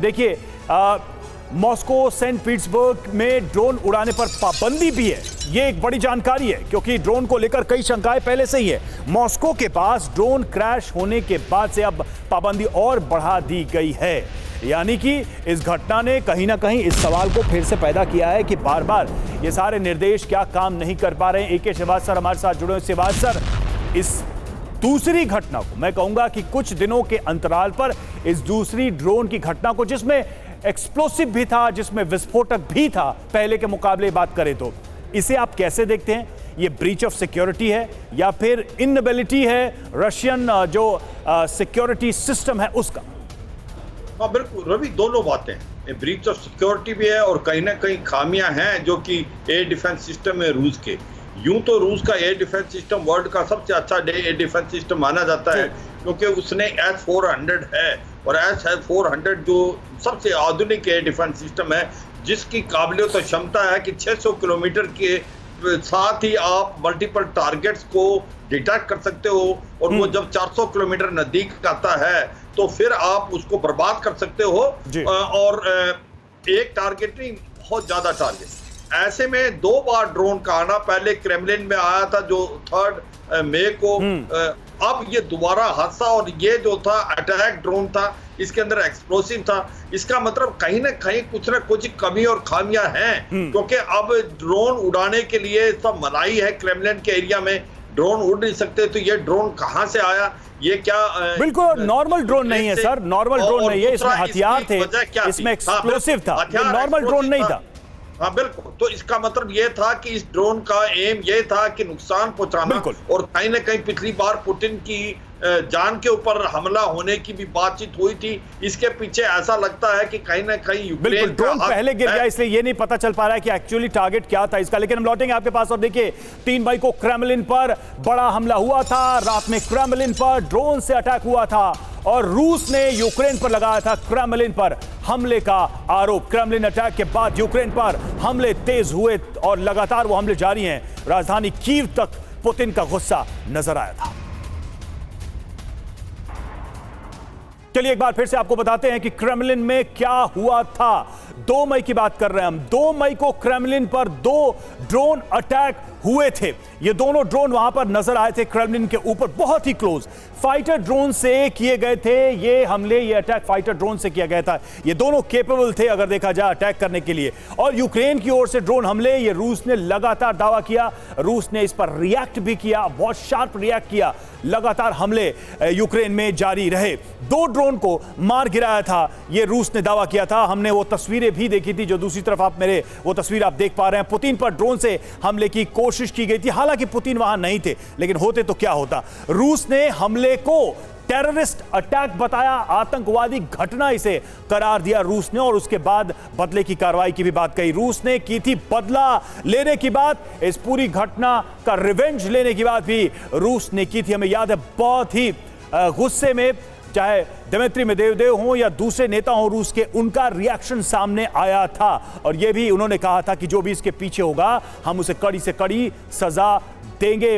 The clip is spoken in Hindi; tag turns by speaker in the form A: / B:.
A: देखिए मॉस्को सेंट पीटर्सबर्ग में ड्रोन उड़ाने पर पाबंदी भी है। ये एक बड़ी जानकारी है क्योंकि ड्रोन को लेकर कई शंकाएं पहले से ही है। मॉस्को के पास ड्रोन क्रैश होने के बाद से अब पाबंदी और बढ़ा दी गई है। यानी कि इस घटना ने कहीं ना कहीं इस सवाल को फिर से पैदा किया है कि बार बार ये सारे निर्देश क्या काम नहीं कर पा रहे हैं। AK श्रीवास सर हमारे साथ जुड़े हैं। श्रीवास सर, इस दूसरी घटना को मैं कहूंगा कि कुछ दिनों के अंतराल पर इस दूसरी ड्रोन की घटना को, जिसमें एक्सप्लोसिव भी था, जिसमें विस्फोटक भी था पहले के मुकाबले बात करें तो, इसे आप कैसे देखते हैं? ये ब्रीच ऑफ सिक्योरिटी है या फिर इनएबिलिटी है रशियन जो सिक्योरिटी सिस्टम है उसका?
B: हाँ बिल्कुल रवि, दोनों बातें हैं। ब्रीच ऑफ सिक्योरिटी भी है और कहीं ना कहीं खामियां हैं जो कि एयर डिफेंस सिस्टम है रूस के। यूं तो रूस का एयर डिफेंस सिस्टम वर्ल्ड का सबसे अच्छा एयर डिफेंस सिस्टम माना जाता है क्योंकि उसने S-400 है और S-400 जो सबसे आधुनिक एयर डिफेंस सिस्टम है जिसकी काबिलियत और क्षमता है कि 600 किलोमीटर के साथ ही आप मल्टीपल टारगेट्स को डिटेक्ट कर सकते हो और वो जब 400 किलोमीटर नजदीक आता है तो फिर आप उसको बर्बाद कर सकते हो और एक टारगेट नहीं, बहुत ज्यादा टारगेट। ऐसे में 2 बार ड्रोन का आना, पहले क्रेमलिन में आया था जो 3 मई को, अब ये दोबारा हादसा, और ये जो था अटैक ड्रोन था, इसके अंदर एक्सप्लोसिव था। इसका मतलब कहीं ना कहीं कुछ ना कुछ कमी और खामियां हैं क्योंकि अब ड्रोन उड़ाने के लिए सब मनाही है। क्रेमलिन के एरिया में ड्रोन उड़ नहीं सकते, तो ये ड्रोन कहां से आया? ये क्या
A: बिल्कुल नॉर्मल ड्रोन नहीं है सर, नॉर्मल ड्रोन नहीं है, इसमें हथियार थे, इसमें एक्सप्लोसिव था, नॉर्मल ड्रोन नहीं था।
B: हाँ बिल्कुल, तो इसका मतलब ये था कि इस ड्रोन का एम ये था कि नुकसान पहुंचाना, और कहीं ना कहीं पिछली बार पुतिन की जान के ऊपर हमला होने की भी बातचीत हुई थी। इसके पीछे ऐसा लगता है कि कहीं ना कहीं यूक्रेन का
A: ड्रोन पहले गिर गया, इसलिए ये नहीं पता चल पा रहा है कि एक्चुअली टारगेट क्या था इसका। लेकिन हम लौटेंगे आपके पास और देखिए 3 मई को क्रेमलिन पर बड़ा हमला हुआ था। रात में क्रेमलिन पर ड्रोन से अटैक हुआ था और रूस ने यूक्रेन पर लगाया था क्रेमलिन पर हमले का आरोप। क्रेमलिन अटैक के बाद यूक्रेन पर हमले तेज हुए और लगातार वो हमले जारी हैं। राजधानी कीव तक पुतिन का गुस्सा नजर आया था। चलिए एक बार फिर से आपको बताते हैं कि क्रेमलिन में क्या हुआ था। 2 मई की बात कर रहे हैं हम। 2 मई को क्रेमलिन पर 2 ड्रोन अटैक हुए थे। ये दोनों ड्रोन वहां पर नजर आए थे क्रेमलिन के ऊपर, बहुत ही क्लोज। फाइटर ड्रोन से किए गए थे ये हमले, ये अटैक फाइटर ड्रोन से किया गया था। ये दोनों केपेबल थे अगर देखा जाए अटैक करने के लिए। और यूक्रेन की ओर से ड्रोन हमले, ये रूस ने लगातार दावा किया, रूस ने इस पर रिएक्ट भी किया, बहुत शार्प रिएक्ट किया। लगातार हमले यूक्रेन में जारी रहे। 2 ड्रोन को मार गिराया था, ये रूस ने दावा किया था। हमने वो तस्वीरें भी देखी थी जो दूसरी तरफ आप मेरे वो तस्वीर आप देख पा रहे हैं। पुतिन पर ड्रोन से हमले की कोशिश की गई थी, हालांकि पुतिन वहां नहीं थे, लेकिन होते तो क्या होता। रूस ने हमले को टेररिस्ट अटैक बताया, आतंकवादी घटना इसे करार दिया रूस ने, और उसके बाद बदले की कार्रवाई की भी बात कही। रूस ने की थी बदला लेने की बात, इस पूरी घटना का रिवेंज लेने की बात भी रूस ने की थी। हमें याद है बहुत ही गुस्से में, चाहे दिमित्री मेदवेदेव हों या दूसरे नेता हों रूस के, उनका रिएक्शन सामने आया था और यह भी उन्होंने कहा था कि जो भी इसके पीछे होगा हम उसे कड़ी से कड़ी सजा देंगे।